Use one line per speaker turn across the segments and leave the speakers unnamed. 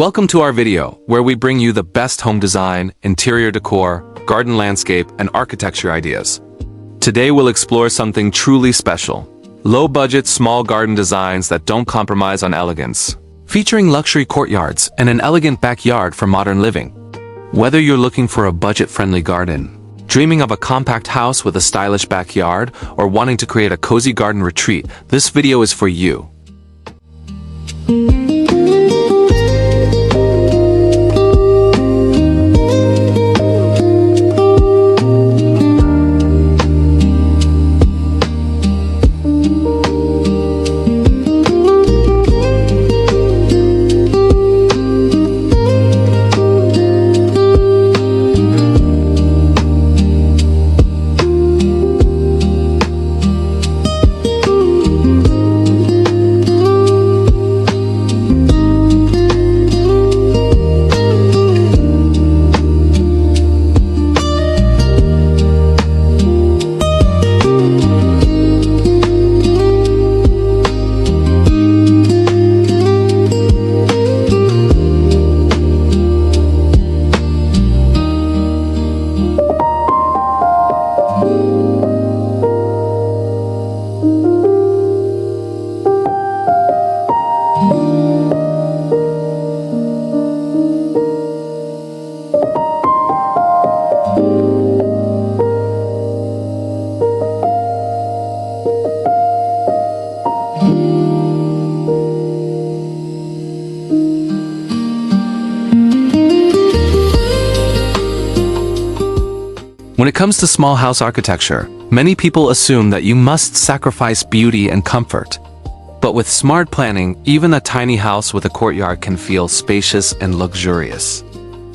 Welcome to our video, where we bring you the best home design, interior decor, garden landscape, and architecture ideas. Today we'll explore something truly special. Low-budget, small garden designs that don't compromise on elegance. Featuring luxury courtyards and an elegant backyard for modern living. Whether you're looking for a budget-friendly garden, dreaming of a compact house with a stylish backyard, or wanting to create a cozy garden retreat, this video is for you. When it comes to small house architecture, many people assume that you must sacrifice beauty and comfort. But with smart planning, even a tiny house with a courtyard can feel spacious and luxurious.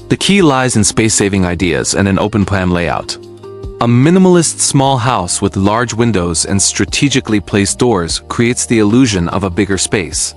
The key lies in space-saving ideas and an open-plan layout. A minimalist small house with large windows and strategically placed doors creates the illusion of a bigger space.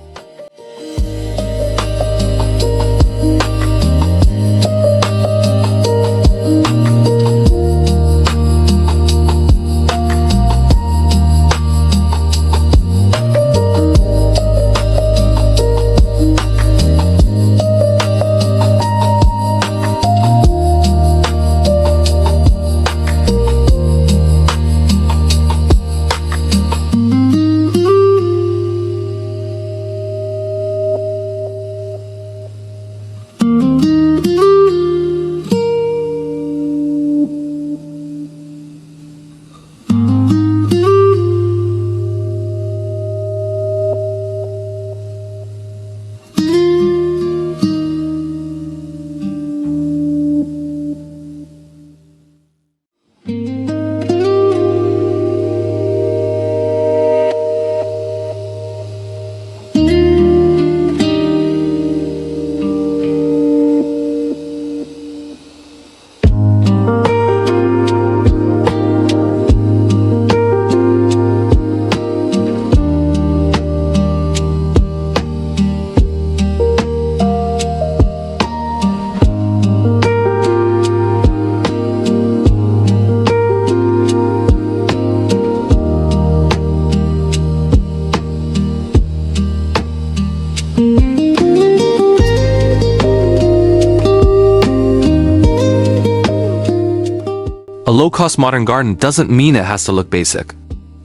A low-cost modern garden doesn't mean it has to look basic.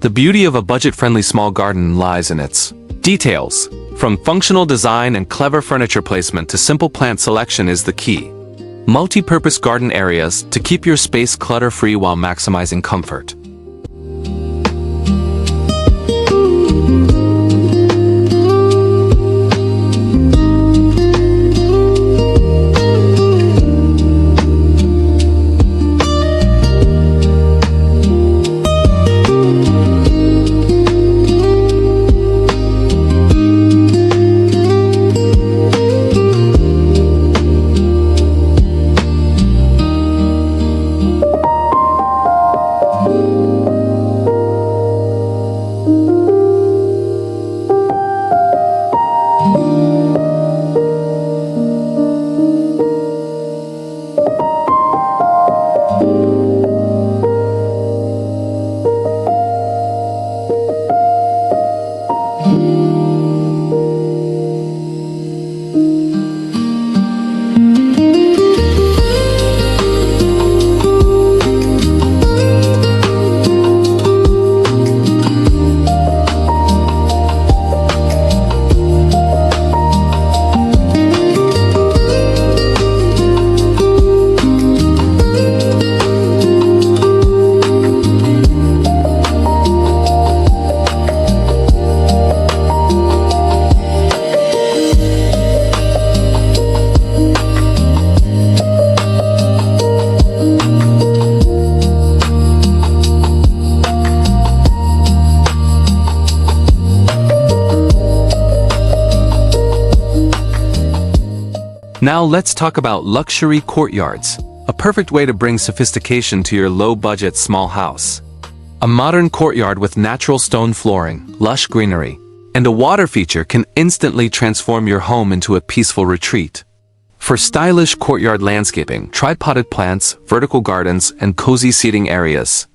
The beauty of a budget-friendly small garden lies in its details. From functional design and clever furniture placement to simple plant selection is the key. Multi-purpose garden areas to keep your space clutter-free while maximizing comfort.
you.
Now let's talk about luxury courtyards, a perfect way to bring sophistication to your low-budget small house. A modern courtyard with natural stone flooring, lush greenery, and a water feature can instantly transform your home into a peaceful retreat. For stylish courtyard landscaping, try potted plants, vertical gardens, and cozy seating areas.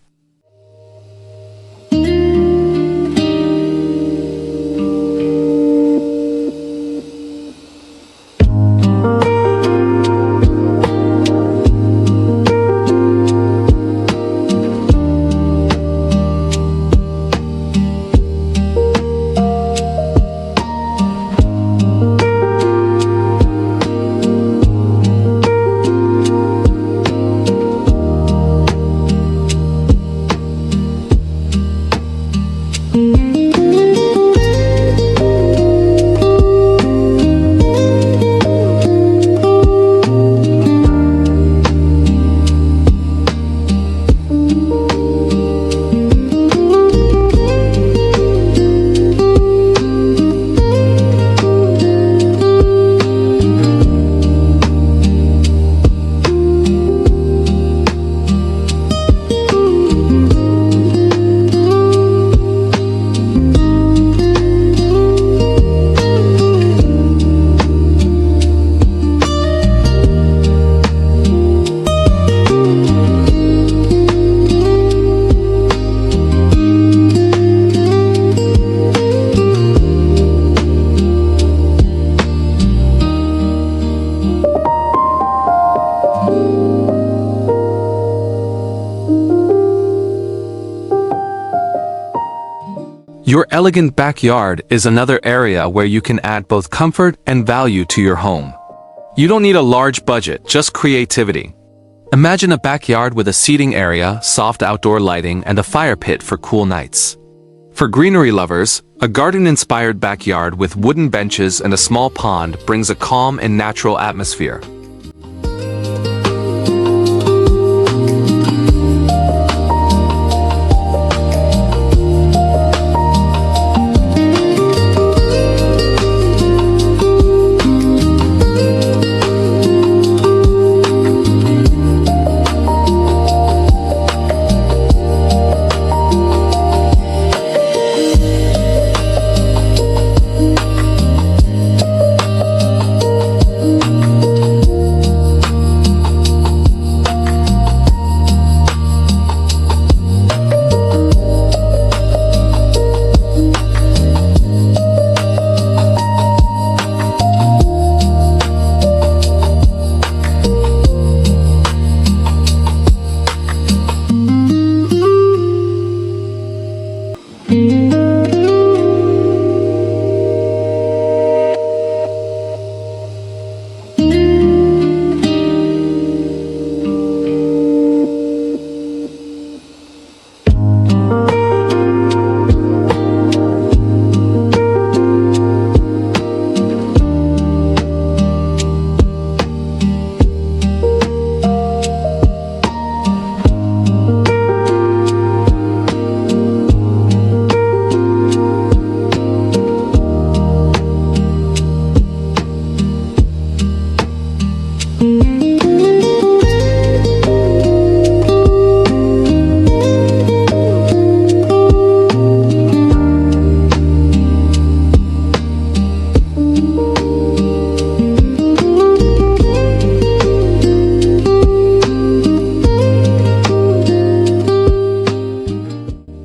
Your elegant backyard is another area where you can add both comfort and value to your home. You don't need a large budget, just creativity. Imagine a backyard with a seating area, soft outdoor lighting, and a fire pit for cool nights. For greenery lovers, a garden-inspired backyard with wooden benches and a small pond brings a calm and natural atmosphere.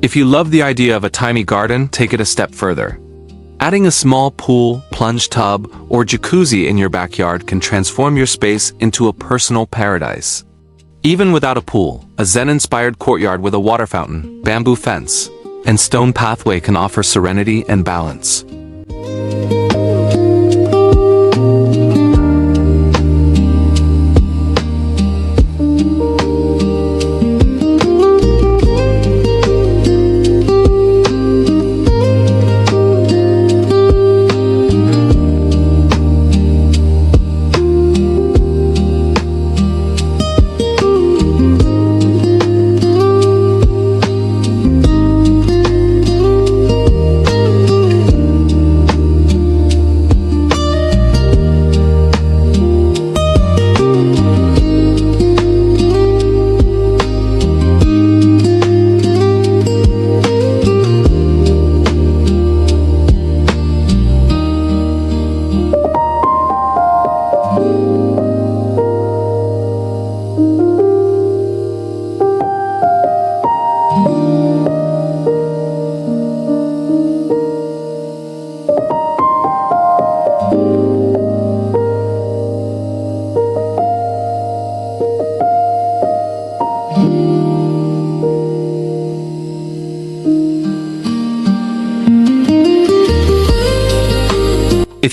If you love the idea of a tiny garden, take it a step further. Adding a small pool, plunge tub, or jacuzzi in your backyard can transform your space into a personal paradise. Even without a pool, a Zen-inspired courtyard with a water fountain, bamboo fence, and stone pathway can offer serenity and balance.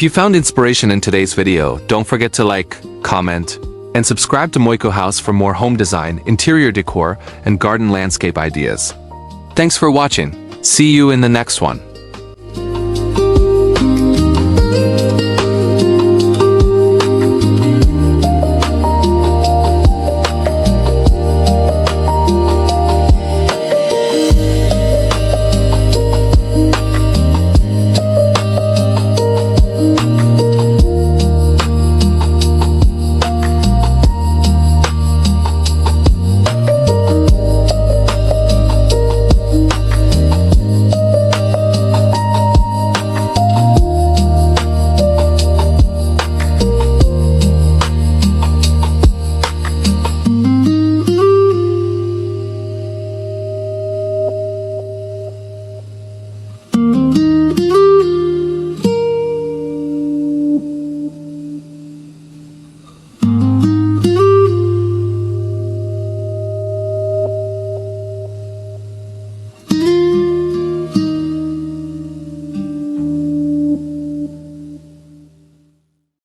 If you found inspiration in today's video, don't forget to like, comment, and subscribe to Moiko House for more home design, interior decor, and garden landscape ideas. Thanks for watching. See you in the next one.